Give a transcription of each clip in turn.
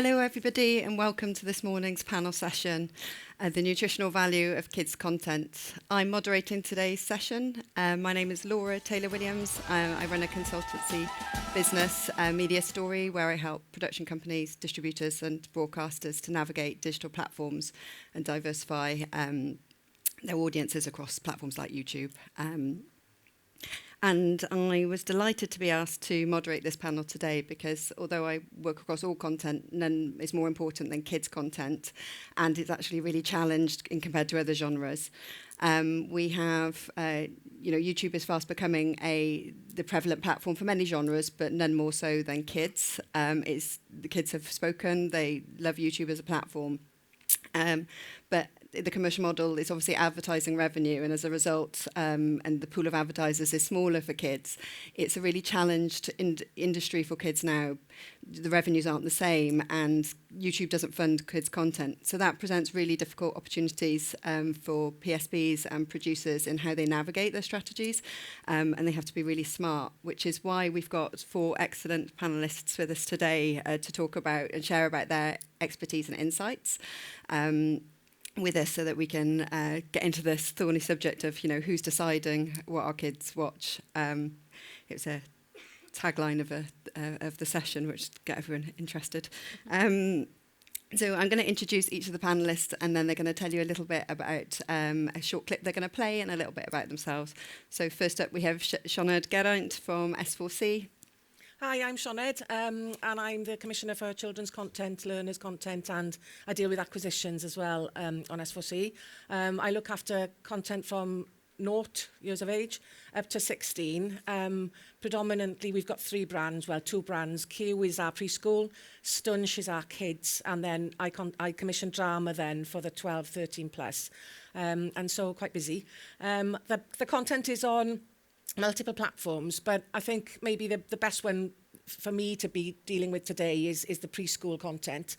Hello everybody and welcome to this morning's panel session, The Nutritional Value of Kids Content. I'm moderating today's session. My name is Laura Taylor-Williams. I run a consultancy business, Media Story, where I help production companies, distributors and broadcasters to navigate digital platforms and diversify their audiences across platforms like YouTube. And I was delighted to be asked to moderate this panel today because although I work across all content, none is more important than kids' content, and it's actually really challenged in compared to other genres. We have, YouTube is fast becoming the prevalent platform for many genres, but none more so than kids. The kids have spoken; they love YouTube as a platform, but the commercial model is obviously advertising revenue, and as a result, and the pool of advertisers is smaller for kids. It's a really challenged industry for kids now. The revenues aren't the same, and YouTube doesn't fund kids' content. So that presents really difficult opportunities for PSBs and producers in how they navigate their strategies, and they have to be really smart, which is why we've got 4 excellent panellists with us today to talk about and share about their expertise and insights. With us so that we can get into this thorny subject of, who's deciding what our kids watch. It was a tagline of the session, which get everyone interested. So I'm going to introduce each of the panellists, and then they're going to tell you a little bit about a short clip they're going to play and a little bit about themselves. So first up, we have Sioned Geraint from S4C. Hi, I'm Sioned, and I'm the Commissioner for Children's Content, Learners Content, and I deal with acquisitions as well on S4C. I look after content from 0 years of age up to 16. Predominantly, we've got 3 brands, 2 brands. Q is our preschool, Stunch is our kids, and then I commission drama then for the 12, 13 plus. And so quite busy. The content is on multiple platforms, but I think maybe the best one for me to be dealing with today is the preschool content,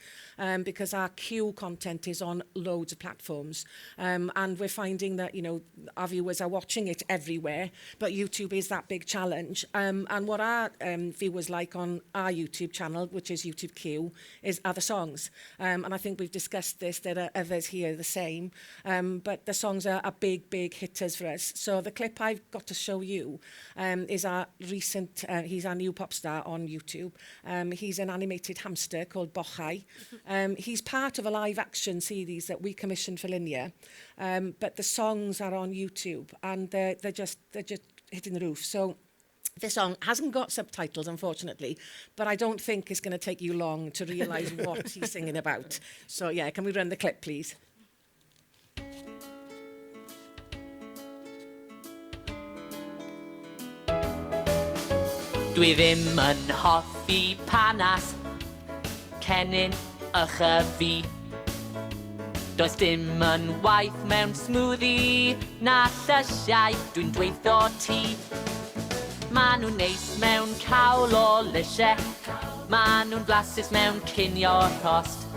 because our Q content is on loads of platforms, and we're finding that our viewers are watching it everywhere, but YouTube is that big challenge, and what our viewers like on our YouTube channel, which is YouTube Q, are the songs, and I think we've discussed this, there are others here the same, but the songs are big hitters for us. So the clip I've got to show you is our recent, he's our new pop star on YouTube. He's an animated hamster called Bochai. He's part of a live action series that we commissioned for Linear, but the songs are on YouTube, and they're just hitting the roof. So this song hasn't got subtitles, unfortunately, but I don't think it's going to take you long to realise what he's singing about. So yeah, can we run the clip, please? Dwi ddim yn hoffi panas, cennin a chyfi. Does dim yn waith mewn smoothie, na llysiau dwi'n dweutho ti. Ma' nhw'n neis mewn cawl o lysiau, ma' nhw'n blasus mewn cinio rhost.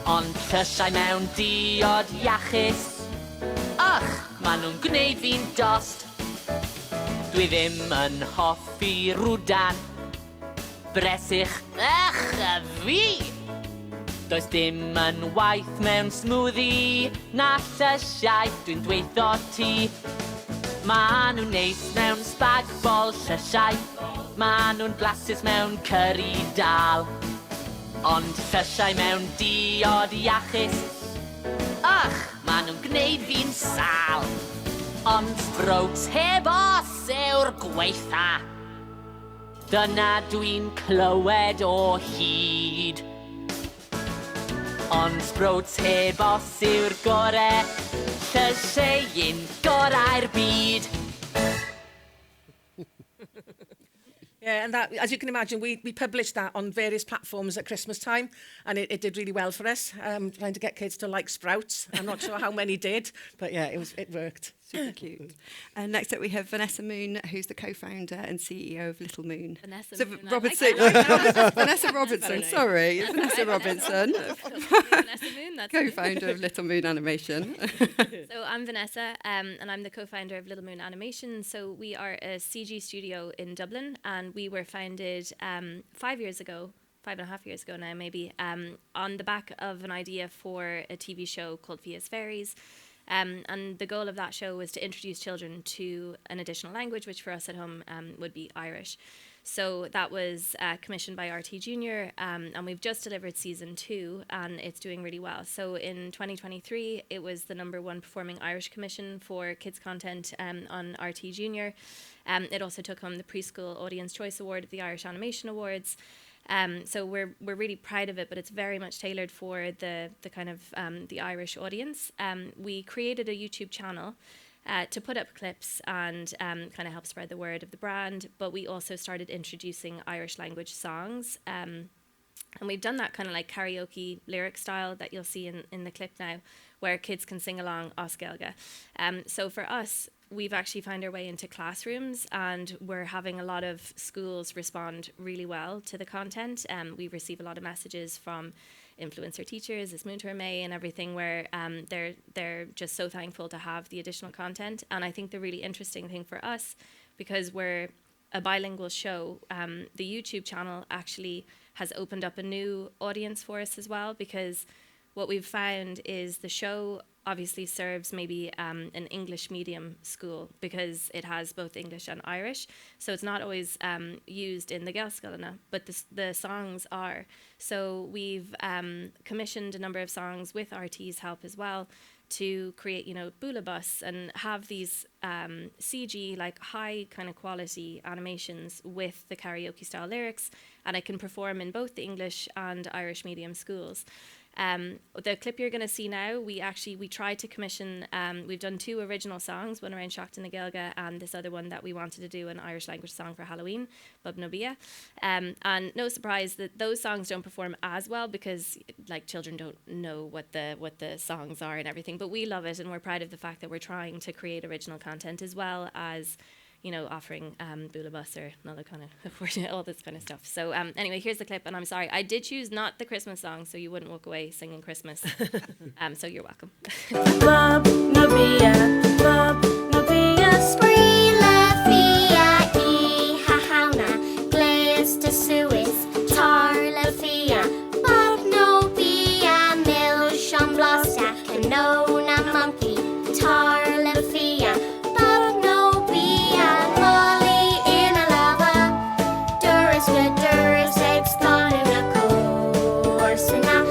Ond llysiau mewn diod iachus, ma' nhw'n gwneud fi'n dost. Dwi ddim yn hoffi rwdan, bresych, y fi! Does dim yn waith mewn smoothie, na llysiau dwi'n dweutho ti. Ma' nhw'n neis mewn spag bol llysiau, ma' nhw'n blasus mewn curry dal. Ond llysiau mewn diod iachus, ma' nhw'n gwneud fi'n sal. Ond sprouts heb os yw'r gweitha, dyna dwi'n clywed o hyd. Ond sprouts heb os yw'r gore, llysiau'n gorau'r byd. Yeah, and that, as you can imagine, we published that on various platforms at Christmas time, and it did really well for us, trying to get kids to like sprouts. I'm not sure how many did, but yeah, it worked. Super cute. And next up we have Vanessa Moon, who's the co-founder and CEO of Little Moon. Vanessa Moon. Robertson. Vanessa Robertson, sorry. It's Vanessa Robinson. Vanessa Moon, that's co-founder of Little Moon Animation. So I'm Vanessa, and I'm the co-founder of Little Moon Animation. So we are a CG studio in Dublin, and we were founded 5 years ago 5.5 years ago now, maybe, on the back of an idea for a TV show called Fia's Fairies. And the goal of that show was to introduce children to an additional language, which for us at home would be Irish. So that was commissioned by RT Junior, and we've just delivered season 2, and it's doing really well. So in 2023, it was the #1 performing Irish commission for kids content on RT Junior. It also took home the Preschool Audience Choice Award at the Irish Animation Awards. So we're really proud of it, but it's very much tailored for the kind of the Irish audience. We created a YouTube channel to put up clips and kind of help spread the word of the brand, but we also started introducing Irish language songs. And we've done that kind of like karaoke lyric style that you'll see in the clip now, where kids can sing along Oskelga. So for us, we've actually found our way into classrooms, and we're having a lot of schools respond really well to the content. We receive a lot of messages from influencer teachers, as Moonter May and everything, where they're just so thankful to have the additional content. And I think the really interesting thing for us, because we're a bilingual show, the YouTube channel actually has opened up a new audience for us as well, because what we've found is the show obviously serves maybe an English medium school, because it has both English and Irish. So it's not always used in the Gaelscoileanna, but the songs are. So we've commissioned a number of songs with RT's help as well to create, Bula Bus and have these CG, like high kind of quality animations with the karaoke style lyrics, and I can perform in both the English and Irish medium schools. The clip you're going to see now, we tried to commission, we've done 2 original songs, one around Seachtain na Gaeilge and this other one that we wanted to do, an Irish language song for Halloween, Bub no Bia. And no surprise that those songs don't perform as well, because like children don't know what the songs are and everything, but we love it, and we're proud of the fact that we're trying to create original content as well as offering Bula Bus or another kind of all this kind of stuff. So anyway, here's the clip, and I'm sorry, I did choose not the Christmas song, so you wouldn't walk away singing Christmas. So you're welcome. Bub no bia, spríle fia I hahauna, gléas de Suez, tarla fia. Bub no bia, mil sham blasta, canona monkey, tarla fia. Bub no bia, molly in a lava, duras with duras, eggs gone in a course. And now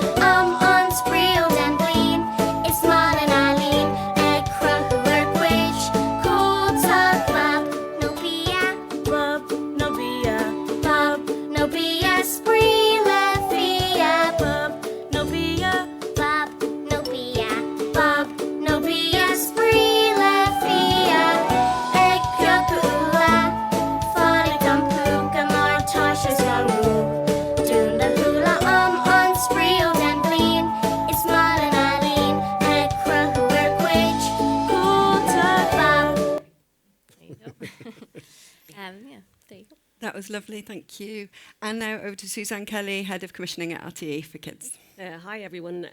on spreeled and blean, it's man and Eileen, egg cracker quitch, cold talk club, no bia, bub no bia, spreele fia, bub no bia, bub no bia, spreele fia, egg cracker funny campuka, mar tasha's garu, doon the hula on spreeled and blean, it's man and Eileen, egg cracker quitch, cool talk club. There you go. Yeah, there you go. That was lovely, thank you. And now over to Suzanne Kelly, Head of Commissioning at RTE for Kids. Hi everyone.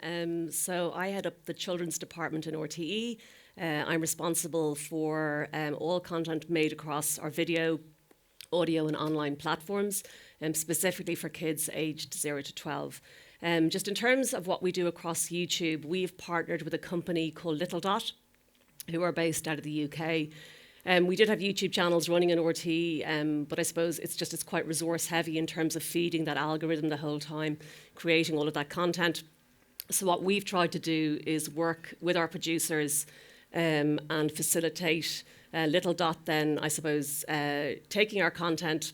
So I head up the Children's Department in RTE. I'm responsible for all content made across our video, audio and online platforms, specifically for kids aged 0 to 12. Just in terms of what we do across YouTube, we've partnered with a company called Little Dot, who are based out of the UK. We did have YouTube channels running in RT, but I suppose it's quite resource heavy in terms of feeding that algorithm the whole time, creating all of that content. So what we've tried to do is work with our producers and facilitate Little Dot then, I suppose, taking our content,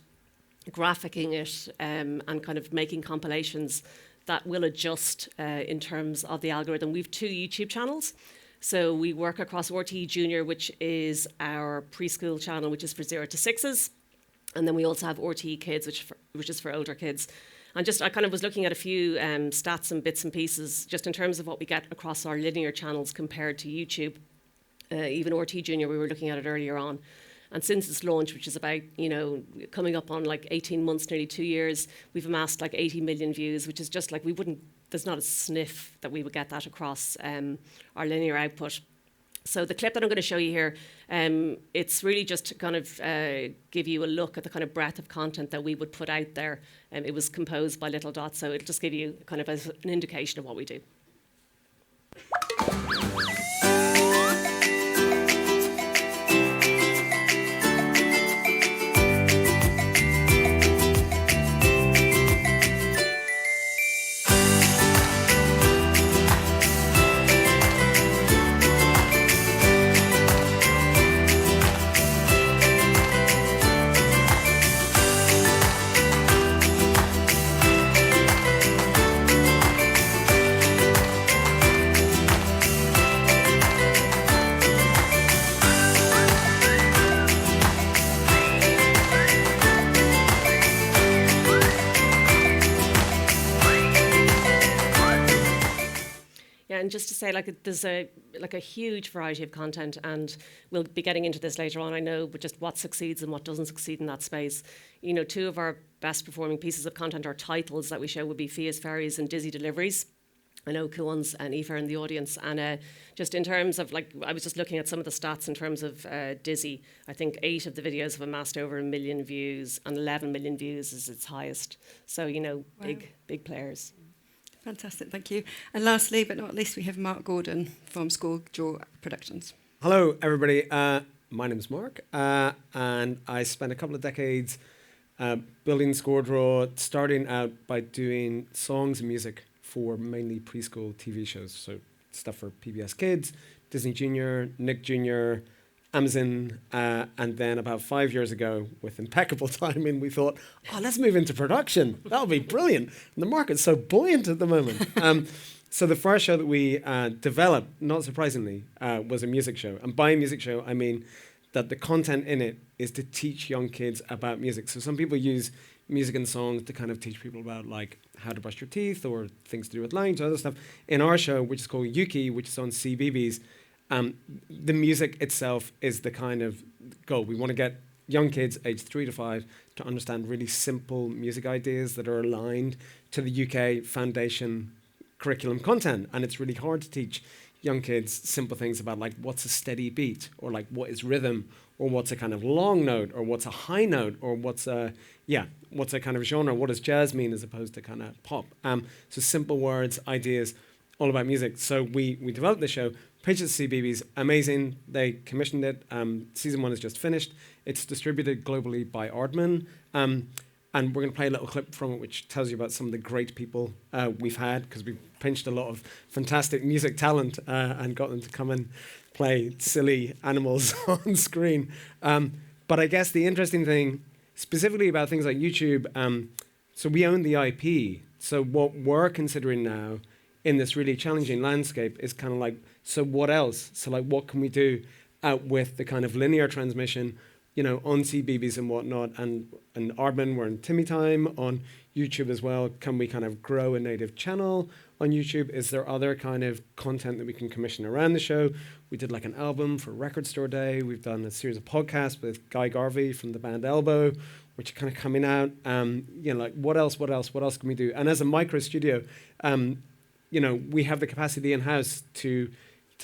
graphicing it and kind of making compilations that will adjust in terms of the algorithm. We've 2 YouTube channels. So we work across RTE Junior, which is our preschool channel, which is for 0 to 6s. And then we also have RTE Kids, which is for older kids. And I kind of was looking at a few stats and bits and pieces, just in terms of what we get across our linear channels compared to YouTube. Even RTE Junior, we were looking at it earlier on. And since its launch, which is about, coming up on like 18 months, nearly 2 years, we've amassed like 80 million views, which is just like there's not a sniff that we would get that across our linear output. So the clip that I'm going to show you here, it's really just to kind of give you a look at the kind of breadth of content that we would put out there. It was composed by Little Dot, so it'll just give you kind of an indication of what we do. And just to say, like, there's a huge variety of content, and we'll be getting into this later on, I know, but just what succeeds and what doesn't succeed in that space. You know, two of our best performing pieces of content or titles that we show would be Fia's Ferries and Dizzy Deliveries. I know cool ones and Aoife in the audience, and just in terms of, like, I was just looking at some of the stats in terms of Dizzy. I think 8 of the videos have amassed over 1 million views, and 11 million views is its highest. So, you know, Wow. big players. Fantastic, thank you. And lastly, but not least, we have Mark Gordon from School Draw Productions. Hello, everybody. My name is Mark, and I spent a couple of decades building Score Draw, starting out by doing songs and music for mainly preschool TV shows. So stuff for PBS Kids, Disney Junior, Nick Jr., Amazon, and then about 5 years ago, with impeccable timing, we thought, let's move into production. That'll be brilliant. And the market's so buoyant at the moment. So the first show that we developed, not surprisingly, was a music show. And by music show, I mean that the content in it is to teach young kids about music. So some people use music and songs to kind of teach people about, like, how to brush your teeth or things to do with language, other stuff. In our show, which is called Yuki, which is on CBeebies, the music itself is the kind of goal. We want to get young kids aged 3 to 5 to understand really simple music ideas that are aligned to the UK Foundation curriculum content. And it's really hard to teach young kids simple things about, like, what's a steady beat, or like what is rhythm, or what's a kind of long note, or what's a high note, or what's a kind of genre, what does jazz mean as opposed to kind of pop. So simple words, ideas, all about music. So we developed the show, pitched it to CBeebies, amazing. They commissioned it. Season 1 is just finished. It's distributed globally by Aardman. And we're going to play a little clip from it, which tells you about some of the great people we've had, because we've pinched a lot of fantastic music talent and got them to come and play silly animals on screen. But I guess the interesting thing, specifically about things like YouTube, so we own the IP. So what we're considering now in this really challenging landscape is kind of like, so what else? So, like, what can we do out with the kind of linear transmission, you know, on CBeebies and whatnot, and Aardman, we're in Timmy Time on YouTube as well. Can we kind of grow a native channel on YouTube? Is there other kind of content that we can commission around the show? We did like an album for Record Store Day. We've done a series of podcasts with Guy Garvey from the band Elbow, which are kind of coming out. You know, like, what else can we do? And as a micro studio, you know, we have the capacity in-house to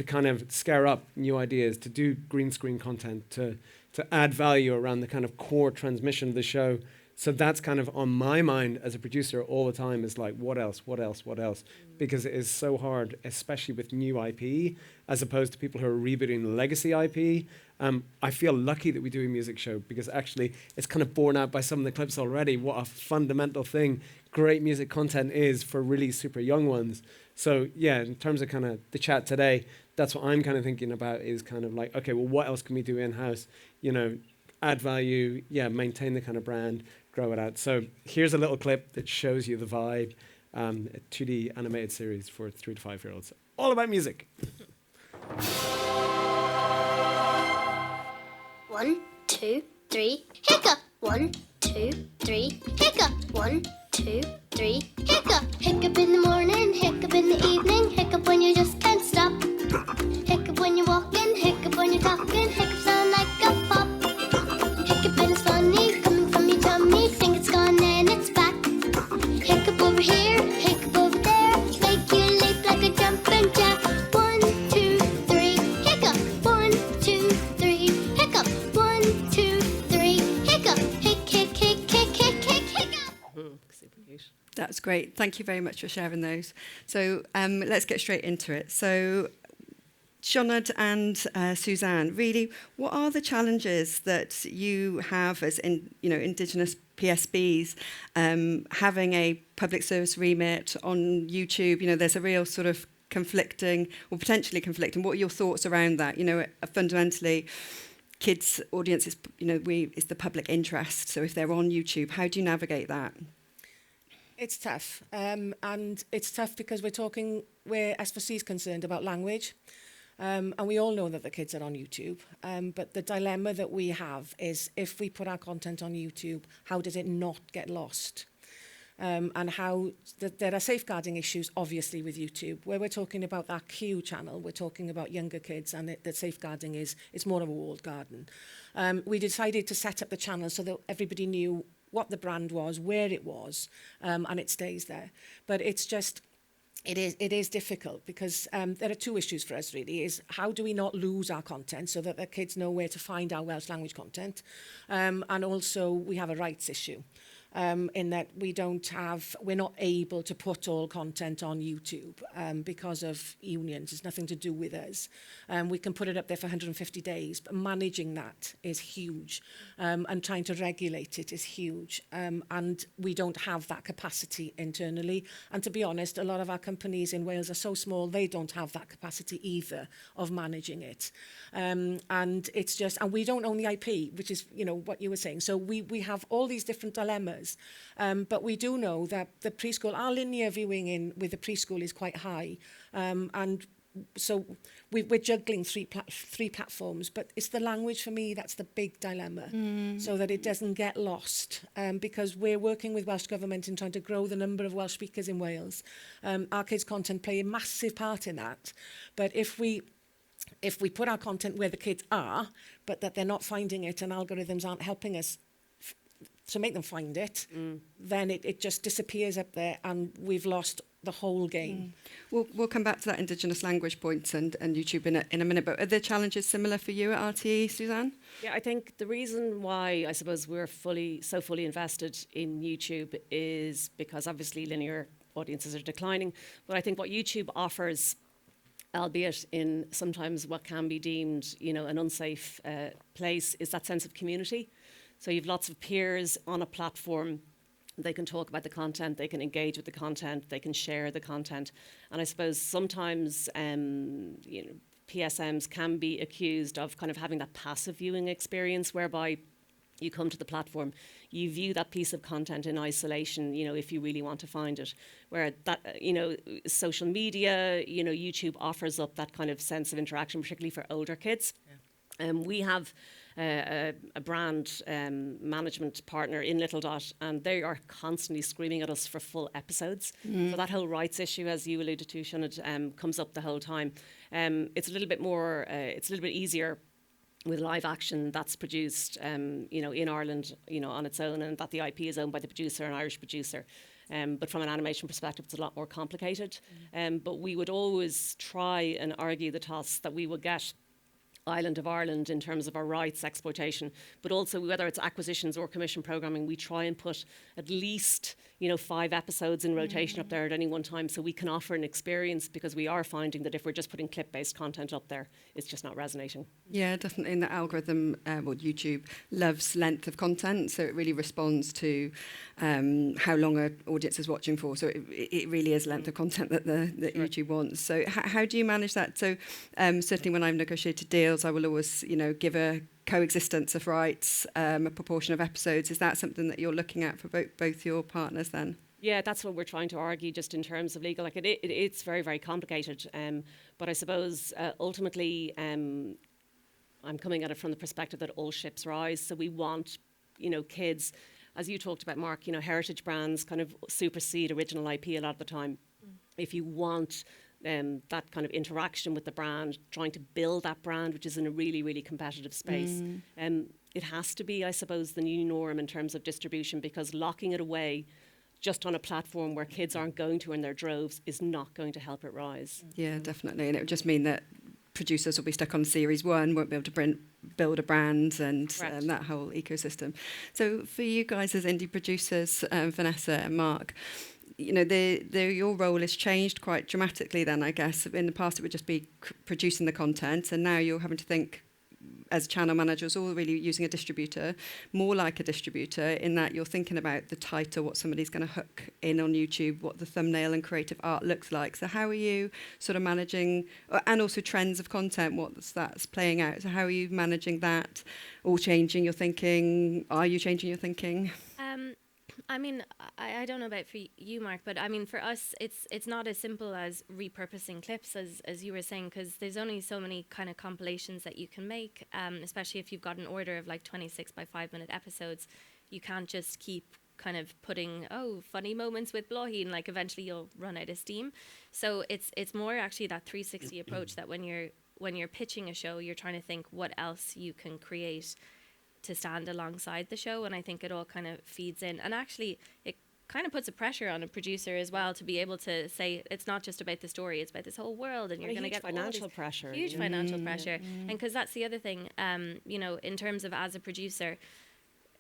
kind of scare up new ideas, to do green screen content, to add value around the kind of core transmission of the show. So that's kind of on my mind as a producer all the time, is like, what else? Because it is so hard, especially with new IP, as opposed to people who are rebooting legacy IP. I feel lucky that we do a music show, because actually it's kind of borne out by some of the clips already what a fundamental thing great music content is for really super young ones. So yeah, in terms of kind of the chat today, that's what I'm kind of thinking about, is kind of like, okay, well, what else can we do in-house? You know, add value, maintain the kind of brand, grow it out. So here's a little clip that shows you the vibe, a 2D animated series for 3 to 5 year olds, all about music. 1, 2, 3, hiccup. 1, 2, 3, hiccup. 1, 2, 3, hiccup. Hiccup in the morning, hiccup in the evening, hiccup when you just can't stop. Hiccup when you're walking, hiccup when you're talking, hiccup sound like a pop. Hiccup and it's funny, coming from your tummy, think it's gone and it's back. Hiccup over here, hiccup over there, make you leap like a jumping jack. 1, 2, 3, hiccup. That's great. Thank you very much for sharing those. So let's get straight into it. So Sioned and Suzanne, really, what are the challenges that you have as Indigenous PSBs having a public service remit on YouTube? You know, there's a real sort of conflicting, or potentially conflicting. What are your thoughts around that? You know, fundamentally, kids' audience is, is the public interest. So if they're on YouTube, how do you navigate that? It's tough, and it's tough because where S4C is concerned about language. And we all know that the kids are on YouTube, but the dilemma that we have is if we put our content on YouTube, how does it not get lost? And how there are safeguarding issues, obviously, with YouTube. Where we're talking about that Q channel, we're talking about younger kids, and the safeguarding it's more of a walled garden. We decided to set up the channel so that everybody knew what the brand was, where it was, and it stays there. But it's just... It is difficult because there are two issues for us really, is how do we not lose our content so that the kids know where to find our Welsh language content, and also we have a rights issue. In that we're not able to put all content on YouTube because of unions. It's nothing to do with us. We can put it up there for 150 days, but managing that is huge, and trying to regulate it is huge. And we don't have that capacity internally. And to be honest, a lot of our companies in Wales are so small, they don't have that capacity either of managing it. And it's just, and we don't own the IP, which is, what you were saying. So we have all these different dilemmas. But we do know that the preschool, our linear viewing with the preschool is quite high. And so we're juggling three platforms, but it's the language for me that's the big dilemma, so that it doesn't get lost, because we're working with Welsh Government in trying to grow the number of Welsh speakers in Wales. Our kids' content play a massive part in that. But if we put our content where the kids are, but that they're not finding it and algorithms aren't helping us to make them find it, then it just disappears up there and we've lost the whole game. We'll come back to that Indigenous language point and YouTube in a minute, but are the challenges similar for you at RTE, Suzanne? Yeah, I think the reason why I suppose we're so fully invested in YouTube is because obviously linear audiences are declining, but I think what YouTube offers, albeit in sometimes what can be deemed, an unsafe place, is that sense of community. So you've lots of peers on a platform. They can talk about the content, they can engage with the content, they can share the content. And I suppose sometimes PSMs can be accused of kind of having that passive viewing experience whereby you come to the platform, you view that piece of content in isolation, if you really want to find it. Where that, social media, YouTube offers up that kind of sense of interaction, particularly for older kids. Yeah. We have a brand management partner in Little Dot, and they are constantly screaming at us for full episodes. So that whole rights issue, as you alluded to, Sioned, comes up the whole time. It's a little bit more, it's a little bit easier with live action that's produced, in Ireland, on its own, and that the IP is owned by the producer, an Irish producer. But from an animation perspective, it's a lot more complicated. But we would always try and argue the toss that we would get Island of Ireland in terms of our rights exploitation, but also whether it's acquisitions or commission programming, we try and put at least 5 episodes in rotation up there at any one time, so we can offer an experience, because we are finding that if we're just putting clip-based content up there, it's just not resonating. Yeah, definitely. And the algorithm, YouTube loves length of content, so it really responds to how long an audience is watching for. So it really is length of content that YouTube wants. So how do you manage that? So certainly when I've negotiated deals, I will always, give a coexistence of rights, a proportion of episodes. Is that something that you're looking at for both your partners then? Yeah, that's what we're trying to argue just in terms of legal. It's very, very complicated. But I suppose ultimately I'm coming at it from the perspective that all ships rise. So we want, kids, as you talked about, Mark, heritage brands kind of supersede original IP a lot of the time. If you want that kind of interaction with the brand, trying to build that brand, which is in a really, really competitive space. It has to be, I suppose, the new norm in terms of distribution, because locking it away just on a platform where kids aren't going to in their droves is not going to help it rise. Yeah, definitely. And it would just mean that producers will be stuck on series 1, won't be able to build a brand and that whole ecosystem. So for you guys as indie producers, Vanessa and Mark, you know, your role has changed quite dramatically then, I guess. In the past, it would just be producing the content, and now you're having to think, as channel managers, or really using a distributor, more like a distributor, in that you're thinking about the title, what somebody's going to hook in on YouTube, what the thumbnail and creative art looks like. So how are you sort of managing, and also trends of content, that's playing out? So how are you managing that, or changing your thinking? Are you changing your thinking? I mean, I don't know about for you, Mark, but I mean, for us, it's not as simple as repurposing clips, as you were saying, because there's only so many kind of compilations that you can make, especially if you've got an order of like 26 by 5-minute episodes. You can't just keep kind of putting, funny moments with Blohin, like eventually you'll run out of steam. So it's more actually that 360 approach, that when you're pitching a show, you're trying to think what else you can create to stand alongside the show, and I think it all kind of feeds in. And actually, it kind of puts a pressure on a producer as well to be able to say it's not just about the story, it's about this whole world, and you're going to get financial pressure. Huge financial pressure. And because that's the other thing, you know, in terms of as a producer,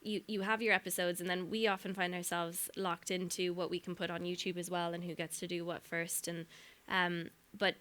you have your episodes, and then we often find ourselves locked into what we can put on YouTube as well, and who gets to do what first. And but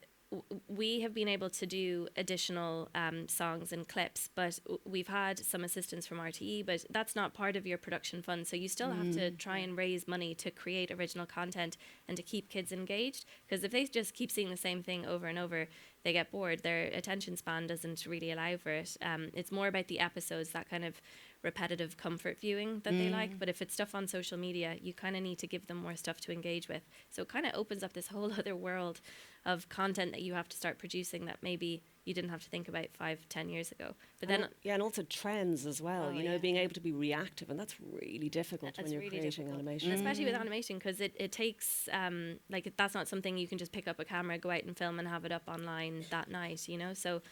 we have been able to do additional songs and clips, but we've had some assistance from RTE, but that's not part of your production fund. So you still have to try and raise money to create original content and to keep kids engaged. Because if they just keep seeing the same thing over and over, they get bored. Their attention span doesn't really allow for it. It's more about the episodes, that kind of repetitive comfort viewing that they like. But if it's stuff on social media, you kind of need to give them more stuff to engage with. So it kind of opens up this whole other world of content that you have to start producing that maybe you didn't have to think about 5-10 years ago. But then and also trends as well, being able to be reactive, and that's really difficult when you're really creating animation. Especially with animation, because it takes that's not something you can just pick up a camera, go out and film and have it up online that night, you know. So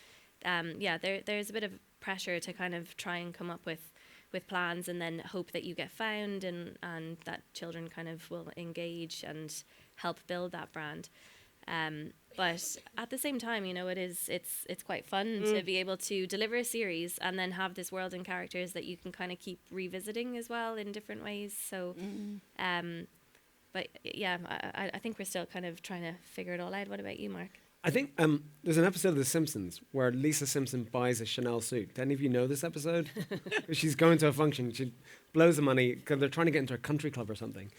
there's a bit of pressure to kind of try and come up with plans, and then hope that you get found, and that children kind of will engage and help build that brand. But at the same time, you know, it's quite fun to be able to deliver a series and then have this world and characters that you can kind of keep revisiting as well in different ways. So, but yeah, I think we're still kind of trying to figure it all out. What about you, Mark? I think there's an episode of The Simpsons where Lisa Simpson buys a Chanel suit. Do any of you know this episode? She's going to a function. She blows the money because they're trying to get into a country club or something.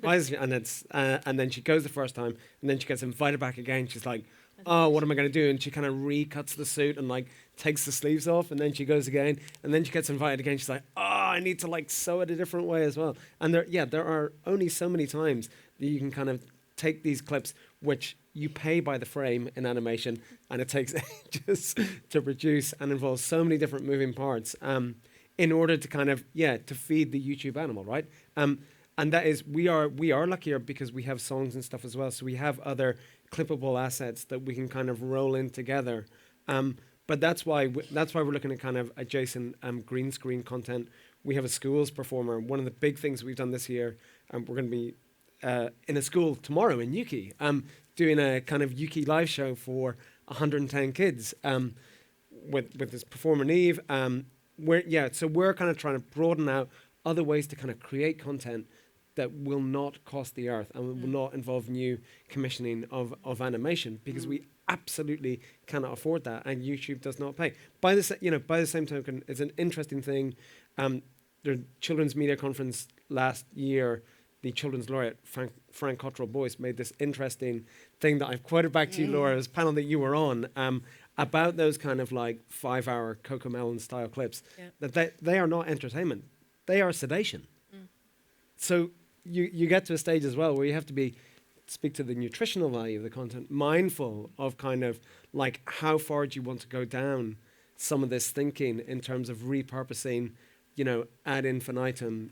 Buys, and then she goes the first time, and then she gets invited back again. She's like, oh, what am I going to do? And she kind of recuts the suit and like takes the sleeves off, and then she goes again, and then she gets invited again. She's like, oh, I need to like sew it a different way as well. And there are only so many times that you can kind of take these clips, which you pay by the frame in animation, and it takes ages to produce and involves so many different moving parts in order to kind of, to feed the YouTube animal, right? And that is, we are luckier because we have songs and stuff as well. So we have other clippable assets that we can kind of roll in together. But that's why we're looking at kind of adjacent green screen content. We have a schools performer. One of the big things we've done this year, we're going to be in a school tomorrow in Yuki, doing a kind of Yuki live show for 110 kids with this performer Neve. So we're kind of trying to broaden out other ways to kind of create content that will not cost the earth and will not involve new commissioning of animation, because we absolutely cannot afford that, and YouTube does not pay. By the same token, it's an interesting thing. The Children's Media Conference last year, the Children's Laureate, Frank Cottrell Boyce, made this interesting thing that I've quoted back to you, Laura, this panel that you were on, about those kind of like 5-hour Cocomelon style clips, that they are not entertainment. They are sedation. So you get to a stage as well where you have to speak to the nutritional value of the content, mindful of kind of like how far do you want to go down some of this thinking in terms of repurposing, ad infinitum.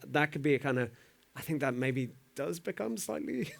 That could be a kind of, I think that maybe does become slightly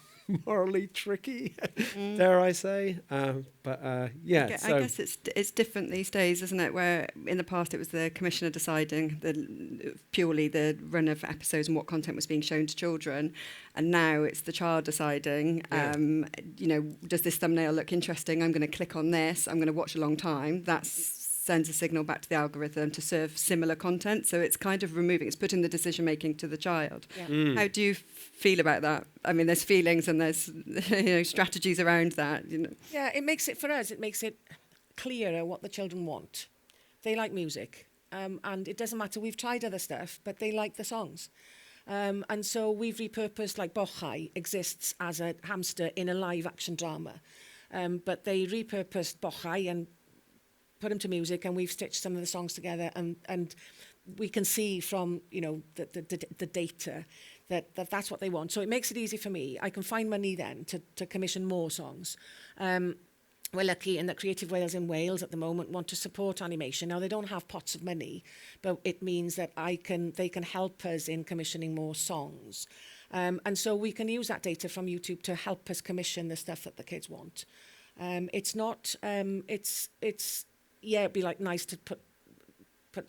morally tricky, dare I say. I guess it's different these days, isn't it? Where in the past it was the commissioner deciding purely the run of episodes and what content was being shown to children, and now it's the child deciding. Does this thumbnail look interesting? I'm going to click on this. I'm going to watch a long time. That's sends a signal back to the algorithm to serve similar content. So it's kind of it's putting the decision making to the child. Yeah. How do you feel about that? I mean, there's feelings and there's strategies around that. Yeah, it makes it clearer what the children want. They like music, and it doesn't matter. We've tried other stuff, but they like the songs. And so we've repurposed, like Bochai exists as a hamster in a live action drama. But they repurposed Bochai and put him to music, and we've stitched some of the songs together, and we can see from the data that's what they want. So it makes it easy for me. I can find money then to commission more songs. We're lucky in that Creative Wales in Wales at the moment want to support animation. Now, they don't have pots of money, but it means that they can help us in commissioning more songs. And so we can use that data from YouTube to help us commission the stuff that the kids want. It's not, it'd be like nice to put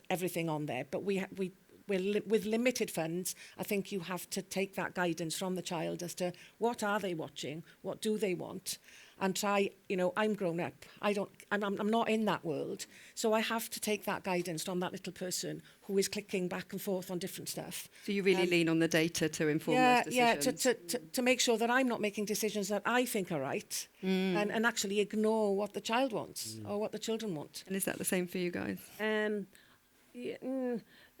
everything on there, but with limited funds, I think you have to take that guidance from the child as to what are they watching, what do they want, and try, I'm grown up. I'm not in that world. So I have to take that guidance from that little person who is clicking back and forth on different stuff. So you really lean on the data to inform those decisions? Yeah, to make sure that I'm not making decisions that I think are right and actually ignore what the child wants or what the children want. And is that the same for you guys?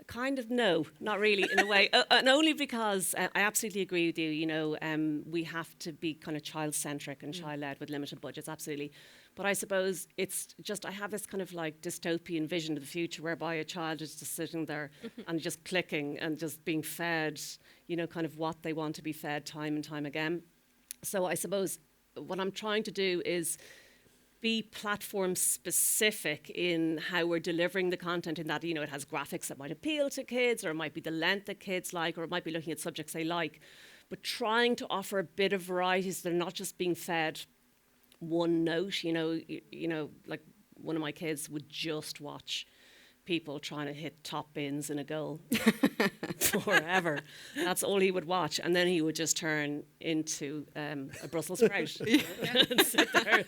Kind of no, not really in a way, and only because I absolutely agree with you. We have to be kind of child-centric and child-led with limited budgets, absolutely. But I suppose it's just I have this kind of like dystopian vision of the future whereby a child is just sitting there and just clicking and just being fed, kind of what they want to be fed time and time again. So I suppose what I'm trying to do is be platform specific in how we're delivering the content, in that, it has graphics that might appeal to kids, or it might be the length that kids like, or it might be looking at subjects they like, but trying to offer a bit of variety so they're not just being fed one note. Like one of my kids would just watch people trying to hit top bins in a goal forever. That's all he would watch, and then he would just turn into a Brussels sprout and sit there.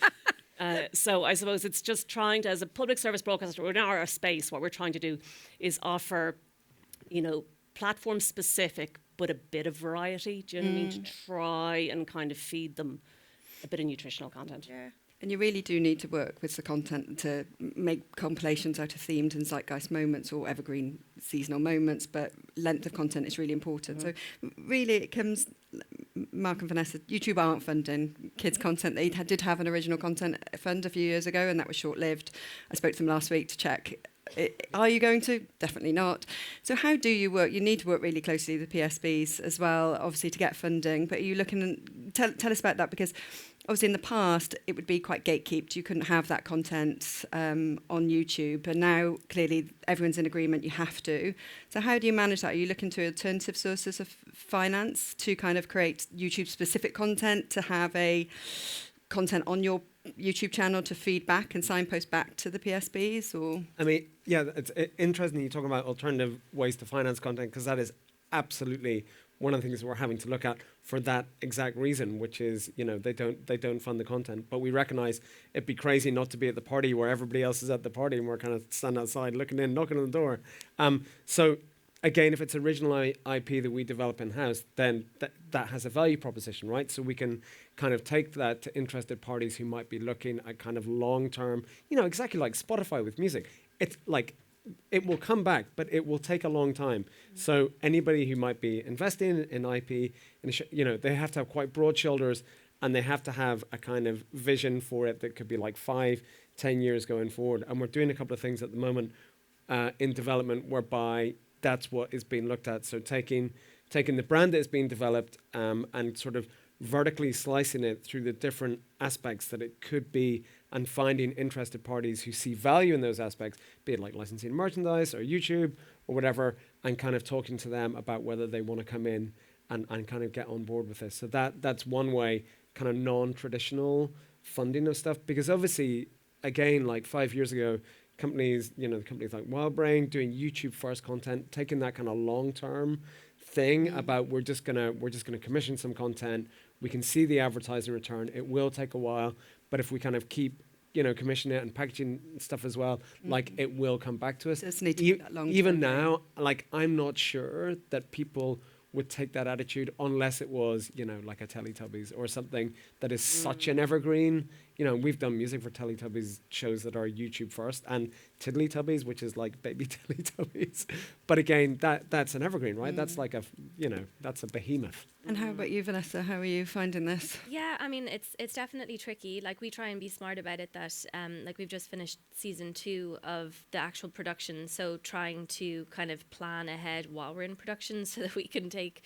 So I suppose it's just trying to, as a public service broadcaster, we're in our space, what we're trying to do is offer, platform specific, but a bit of variety. Do you know what I mean? To try and kind of feed them a bit of nutritional content. Yeah. And you really do need to work with the content to make compilations out of themed and zeitgeist moments or evergreen seasonal moments, but length of content is really important. So really it comes, Mark and Vanessa, YouTube aren't funding kids' content. They did have an original content fund a few years ago, and that was short-lived. I spoke to them last week to check. Are you going to? Definitely not. So how do you work? You need to work really closely with the PSBs as well, obviously, to get funding. But are you looking, tell us about that, because obviously in the past it would be quite gatekept. You couldn't have that content on YouTube, and now clearly everyone's in agreement you have to. So how do you manage that? Are you looking to alternative sources of finance to kind of create YouTube specific content, to have a content on your YouTube channel to feed back and signpost back to the PSBs? Or I mean, yeah, it's interesting you talk about alternative ways to finance content, because that is absolutely one of the things we're having to look at for that exact reason, which is, they don't fund the content. But we recognise it'd be crazy not to be at the party where everybody else is at the party and we're kind of standing outside looking in, knocking on the door. So again, if it's original IP that we develop in-house, then that has a value proposition, right? So we can kind of take that to interested parties who might be looking at kind of long-term, exactly like Spotify with music. It's like, it will come back, but it will take a long time. So anybody who might be investing in IP, they have to have quite broad shoulders, and they have to have a kind of vision for it that could be like 5-10 years going forward. And we're doing a couple of things at the moment in development whereby that's what is being looked at. So taking the brand that is being developed and sort of vertically slicing it through the different aspects that it could be, and finding interested parties who see value in those aspects, be it like licensing merchandise or YouTube or whatever, and kind of talking to them about whether they want to come in and kind of get on board with this. So that's one way, kind of non-traditional funding of stuff, because obviously, again, like 5 years ago, companies like WildBrain doing YouTube first content, taking that kind of long-term thing about we're just gonna commission some content. We can see the advertising return. It will take a while, but if we kind of keep commission it and packaging stuff as well, like it will come back to us. It does need to be that long-term Even game. now, like I'm not sure that people would take that attitude unless it was, like a Teletubbies or something that is such an evergreen. We've done music for Teletubbies shows that are YouTube first, and Tiddlytubbies, which is like baby Teletubbies. But again, that's an evergreen, right? That's like that's a behemoth. And how about you, Vanessa? How are you finding this? Yeah, I mean, it's definitely tricky. Like, we try and be smart about it that, like, we've just finished season 2 of the actual production. So trying to kind of plan ahead while we're in production so that we can take,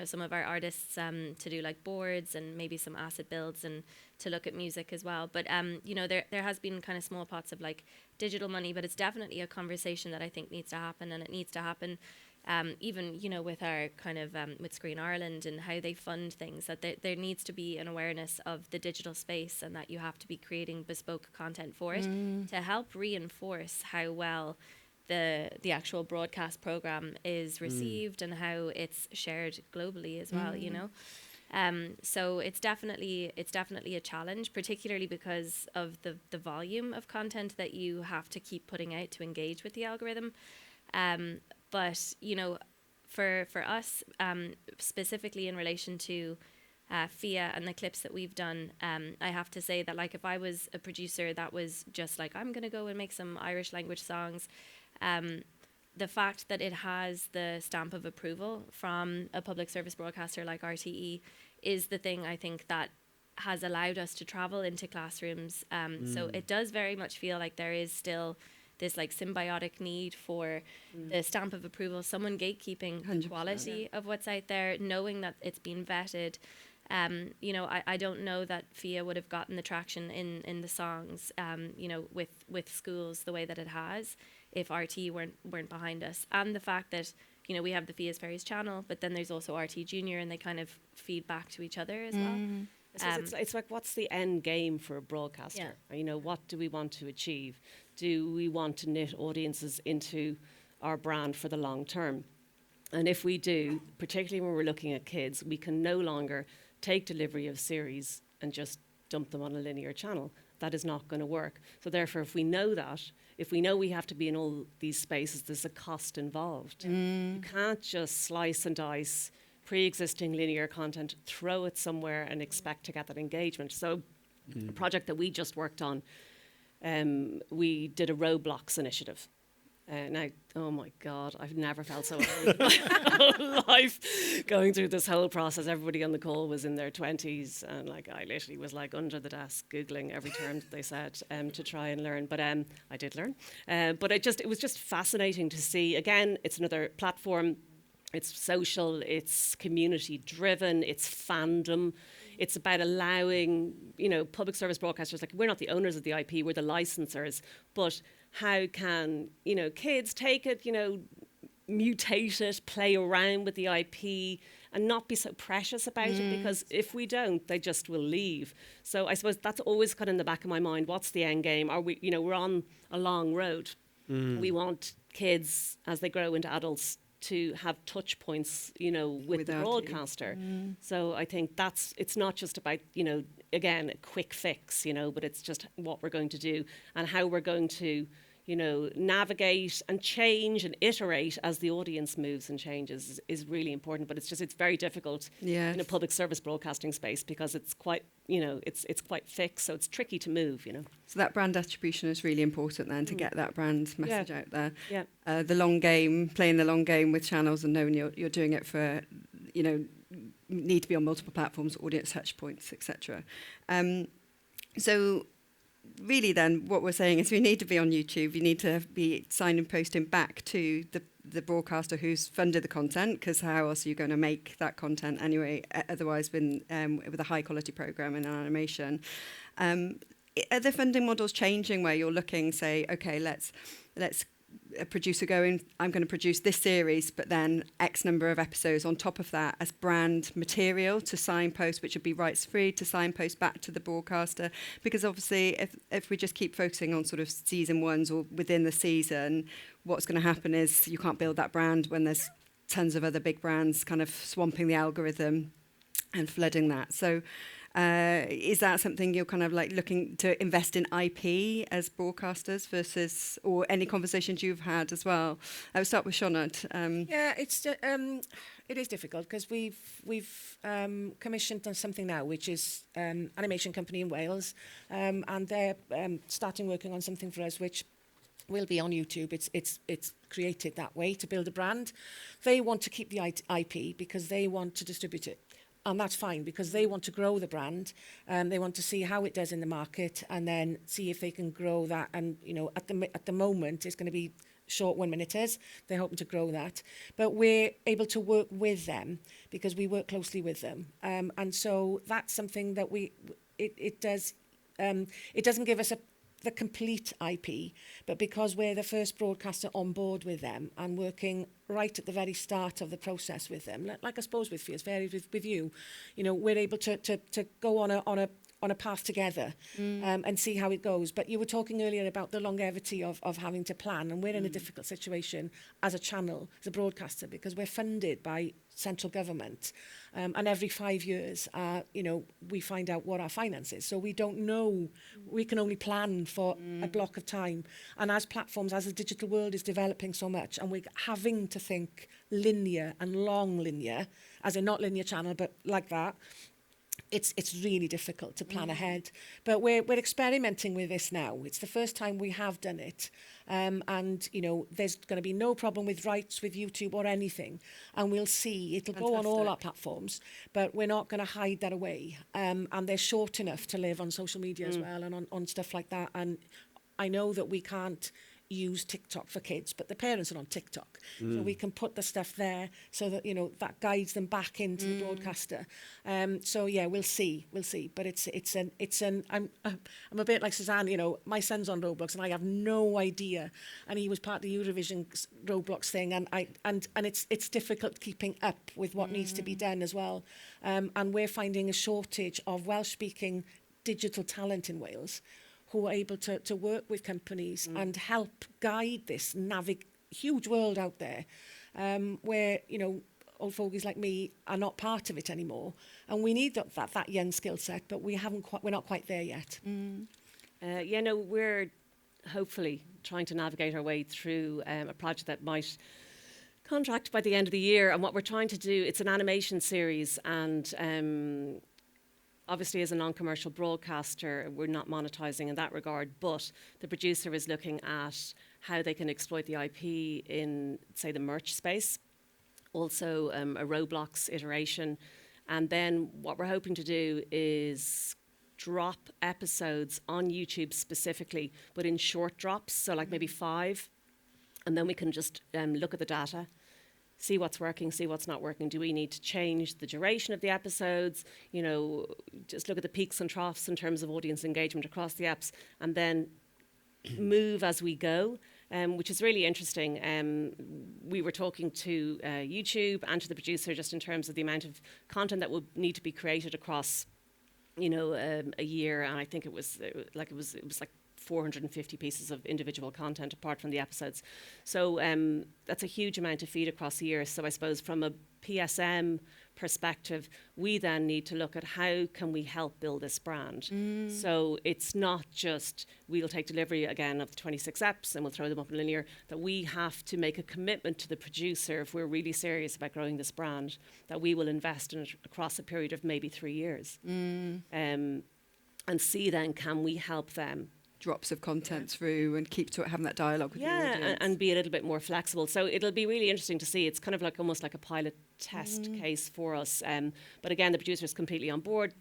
some of our artists to do like boards and maybe some asset builds and to look at music as well. But, there has been kind of small pots of like digital money, but it's definitely a conversation that I think needs to happen, and it needs to happen even, with our kind of, with Screen Ireland and how they fund things, that there needs to be an awareness of the digital space and that you have to be creating bespoke content for it to help reinforce how well the actual broadcast program is received and how it's shared globally as well, So it's definitely a challenge, particularly because of the volume of content that you have to keep putting out to engage with the algorithm. But, for us, specifically in relation to FIA and the clips that we've done, I have to say that, like, if I was a producer that was just like, I'm going to go and make some Irish language songs, the fact that it has the stamp of approval from a public service broadcaster like RTE is the thing I think that has allowed us to travel into classrooms. So it does very much feel like there is still this like symbiotic need for the stamp of approval, someone gatekeeping the quality of what's out there, knowing that it's been vetted. I don't know that FIA would have gotten the traction in the songs, with schools the way that it has if RT weren't behind us. And the fact that, we have the FIA's Fairies channel, but then there's also RT Junior, and they kind of feed back to each other as well. It's like, what's the end game for a broadcaster? What do we want to achieve? Do we want to knit audiences into our brand for the long term? And if we do, particularly when we're looking at kids, we can no longer take delivery of series and just dump them on a linear channel. That is not going to work. So therefore, if we know we have to be in all these spaces, there's a cost involved. You can't just slice and dice pre-existing linear content, throw it somewhere and expect to get that engagement. So a project that we just worked on, we did a Roblox initiative. Now, oh my God, I've never felt so old in my whole life going through this whole process. Everybody on the call was in their 20s, and like I literally was like under the desk Googling every term that they said to try and learn. But I did learn. But it was just fascinating to see. Again, it's another platform. It's social, it's community driven, it's fandom. It's about allowing, public service broadcasters, like we're not the owners of the IP, we're the licensors, but how can, kids take it, mutate it, play around with the IP and not be so precious about it, because if we don't, they just will leave. So I suppose that's always kind of in the back of my mind. What's the end game? Are we, we're on a long road. We want kids as they grow into adults to have touch points, with the broadcaster. So I think it's not just about, again, a quick fix, but it's just what we're going to do and how we're going to, navigate and change and iterate as the audience moves and changes is really important. But it's very difficult in a public service broadcasting space because it's quite, it's quite fixed. So it's tricky to move, So that brand attribution is really important then to get that brand message out there. Yeah. The long game, playing the long game with channels and knowing you're doing it for, need to be on multiple platforms, audience touch points, etc. So really then what we're saying is we need to be on YouTube. You need to be signing posting back to the broadcaster who's funded the content, because how else are you going to make that content anyway, otherwise with a high quality program and animation. Are the funding models changing where you're looking, say, okay, let's a producer going, I'm going to produce this series, but then X number of episodes on top of that as brand material to signpost, which would be rights free to signpost back to the broadcaster? Because obviously if we just keep focusing on sort of season ones or within the season, what's going to happen is you can't build that brand when there's tons of other big brands kind of swamping the algorithm and flooding that. So Is that something you're kind of like looking to invest in IP as broadcasters versus, or any conversations you've had as well? I would start with Sioned. Yeah, it is difficult because we've commissioned on something now, which is animation company in Wales, and they're starting working on something for us, which will be on YouTube. It's created that way to build a brand. They want to keep the IP because they want to distribute it. And that's fine because they want to grow the brand. They want to see how it does in the market and then see if they can grow that. And, you know, at the moment, it's going to be short 1 minuters. They're hoping to grow that. But we're able to work with them because we work closely with them. And so that's something that it doesn't give us the complete IP, but because we're the first broadcaster on board with them and working right at the very start of the process with them, like I suppose with Fierce Fairies, with you, you know, we're able to go on a path together and see how it goes. But you were talking earlier about the longevity of having to plan, and we're in a difficult situation as a channel, as a broadcaster, because we're funded by central government, and every 5 years, you know, we find out what our finance is. So we don't know. We can only plan for a block of time. And as platforms, as the digital world is developing so much, and we're having to think linear and long linear, as in not linear channel, but like that, it's really difficult to plan ahead. But we're experimenting with this now. It's the first time we have done it. And, you know, there's going to be no problem with rights with YouTube or anything. And we'll see. It'll go on all our platforms. But we're not going to hide that away. And they're short enough to live on social media as well and on stuff like that. And I know that we can't use TikTok for kids, but the parents are on TikTok, so we can put the stuff there so that, you know, that guides them back into the broadcaster. So yeah, we'll see, but I'm a bit like Suzanne, you know, my son's on Roblox and I have no idea, and he was part of the Eurovision Roblox thing, and it's difficult keeping up with what needs to be done as well, and we're finding a shortage of Welsh-speaking digital talent in Wales who are able to work with companies and help guide this huge world out there, where, you know, old fogies like me are not part of it anymore, and we need that young skill set, but we're not quite there yet. Yeah, no, we're hopefully trying to navigate our way through a project that might contract by the end of the year, and what we're trying to do, it's an animation series, and obviously, as a non-commercial broadcaster, we're not monetizing in that regard, but the producer is looking at how they can exploit the IP in, say, the merch space, also a Roblox iteration. And then what we're hoping to do is drop episodes on YouTube specifically, but in short drops, so like maybe 5, and then we can just look at the data, see what's working, see what's not working. Do we need to change the duration of the episodes? You know, just look at the peaks and troughs in terms of audience engagement across the apps, and then move as we go, which is really interesting. We were talking to YouTube and to the producer just in terms of the amount of content that will need to be created across, you know, a year, and I think it was like 450 pieces of individual content apart from the episodes. So that's a huge amount to feed across the year. So I suppose from a PSM perspective, we then need to look at how can we help build this brand. So it's not just we'll take delivery again of the 26 eps and we'll throw them up in linear, that we have to make a commitment to the producer if we're really serious about growing this brand, that we will invest in it across a period of maybe 3 years. And see then, can we help them drops of content through and keep having that dialogue with the audience. And be a little bit more flexible. So it'll be really interesting to see. It's kind of like almost like a pilot test case for us. But again, the producer is completely on board.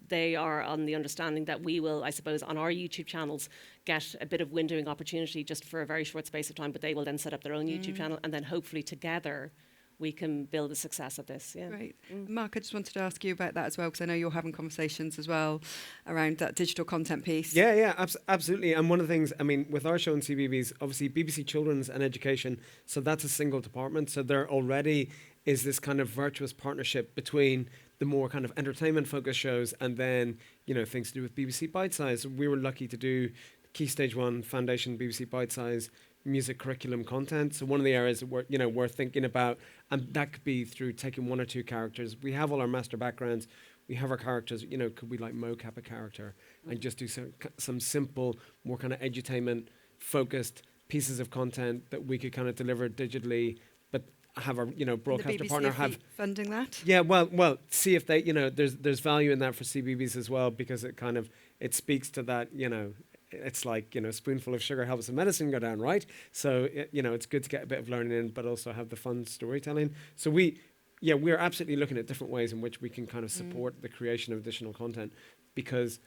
They are on the understanding that we will, I suppose, on our YouTube channels, get a bit of windowing opportunity just for a very short space of time, but they will then set up their own YouTube channel, and then hopefully together we can build the success of this. Yeah. Great. Mark, I just wanted to ask you about that as well, because I know you're having conversations as well around that digital content piece. Yeah, absolutely. And one of the things, I mean, with our show in CBeebies, obviously BBC Children's and Education, so that's a single department. So there already is this kind of virtuous partnership between the more kind of entertainment-focused shows and then, you know, things to do with BBC Bite Size. We were lucky to do Key Stage 1 Foundation BBC Bite Size music curriculum content. So one of the areas that we're thinking about, and that could be through taking 1 or 2 characters. We have all our master backgrounds. we have our characters, you know, could we like mocap a character and just do some simple, more kind of edutainment focused pieces of content that we could kind of deliver digitally, but have our, you know, broadcaster partner have funding that. Yeah, well, see if they, you know, there's value in that for CBBS as well, because it speaks to that, you know, it's like, you know, a spoonful of sugar helps the medicine go down, right? So, you know, it's good to get a bit of learning in, but also have the fun storytelling. So we're absolutely looking at different ways in which we can kind of support the creation of additional content, because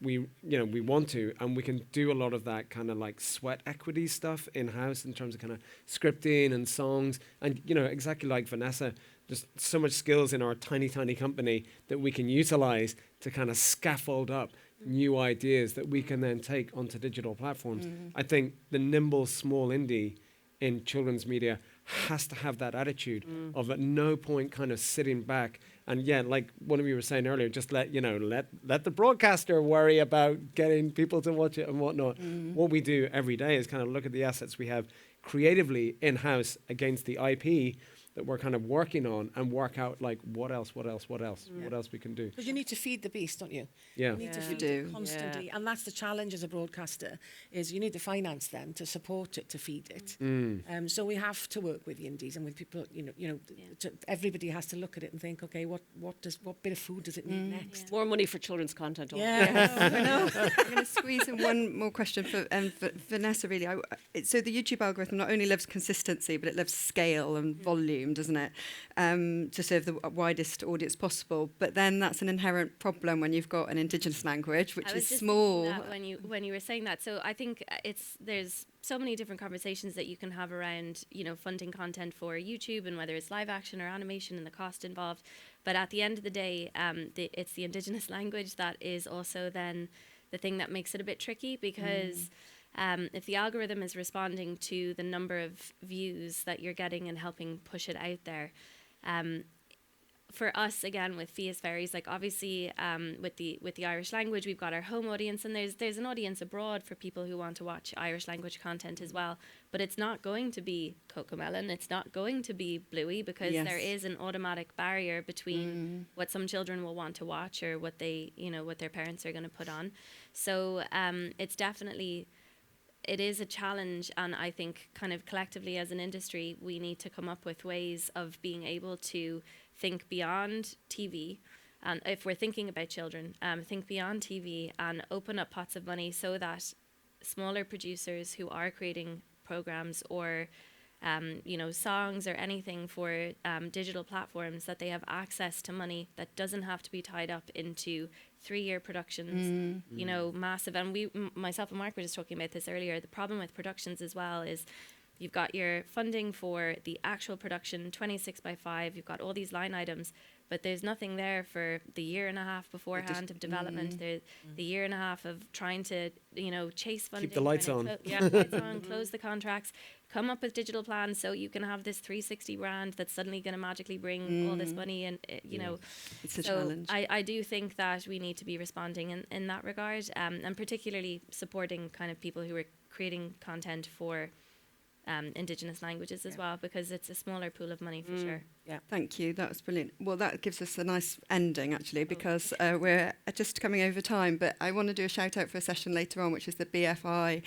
we want to, and we can do a lot of that kind of like sweat equity stuff in-house in terms of kind of scripting and songs. And, you know, exactly like Vanessa, there's so much skills in our tiny company that we can utilize to kind of scaffold up new ideas that we can then take onto digital platforms. I think the nimble small indie in children's media has to have that attitude of at no point kind of sitting back and, yeah, like one of you were saying earlier, just let the broadcaster worry about getting people to watch it and whatnot. What we do every day is kind of look at the assets we have creatively in-house against the IP that we're kind of working on, and work out like what else we can do. Because you need to feed the beast, don't you? Yeah. You need to feed it constantly, and that's the challenge as a broadcaster, is you need to finance them to support it, to feed it. So we have to work with the indies and with people, everybody has to look at it and think, okay, what bit of food does it need next? More money for children's content. I know. I'm going to squeeze in one more question for Vanessa, really. So the YouTube algorithm not only loves consistency, but it loves scale and volume, doesn't it, to serve the widest audience possible. But then that's an inherent problem when you've got an indigenous language, which is small. That when you were saying that, so I think there's so many different conversations that you can have around, you know, funding content for YouTube, and whether it's live action or animation and the cost involved. But at the end of the day, it's the indigenous language that is also then the thing that makes it a bit tricky, because if the algorithm is responding to the number of views that you're getting and helping push it out there, for us, again, with Fias Fairies, like obviously with the Irish language, we've got our home audience, and there's an audience abroad for people who want to watch Irish language content as well. But it's not going to be Cocomelon, it's not going to be Bluey, because there is an automatic barrier between what some children will want to watch or what their parents are going to put on. So it's definitely... It is a challenge, and I think kind of collectively as an industry, we need to come up with ways of being able to think beyond TV. And if we're thinking about children, think beyond TV and open up pots of money so that smaller producers who are creating programs or songs or anything for digital platforms, that they have access to money that doesn't have to be tied up into 3-year productions, massive. And myself and Mark were just talking about this earlier. The problem with productions as well is you've got your funding for the actual production, 26x5, you've got all these line items, but there's nothing there for the year and a half beforehand of development, the year and a half of trying to, chase funding. Keep the lights on. Lights on, close the contracts, come up with digital plans so you can have this 360 brand that's suddenly going to magically bring all this money. And, it's a challenge. I do think that we need to be responding in that regard, and particularly supporting kind of people who are creating content for indigenous languages as well, because it's a smaller pool of money for sure. Yeah, thank you. That was brilliant. Well, that gives us a nice ending, actually, because we're just coming over time. But I want to do a shout out for a session later on, which is the BFI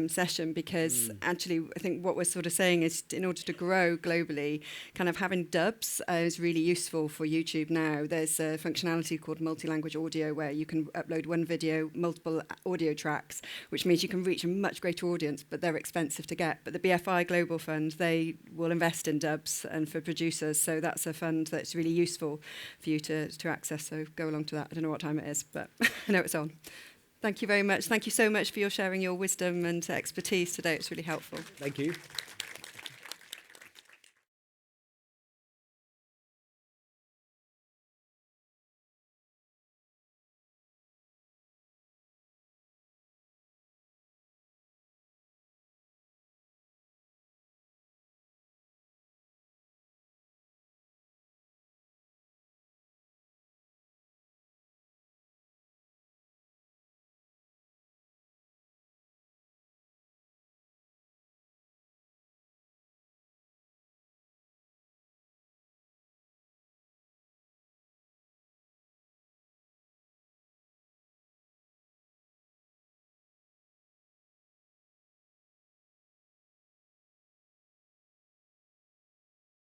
session, because actually I think what we're sort of saying is, in order to grow globally, kind of having dubs is really useful for YouTube now. There's a functionality called multi-language audio where you can upload one video, multiple audio tracks, which means you can reach a much greater audience, but they're expensive to get. But the BFI Global Fund, they will invest in dubs and for producers. So that's a fund that's really useful for you to access. So go along to that. I don't know what time it is, but I know it's on. Thank you very much. Thank you so much for your sharing your wisdom and expertise today. It's really helpful. Thank you.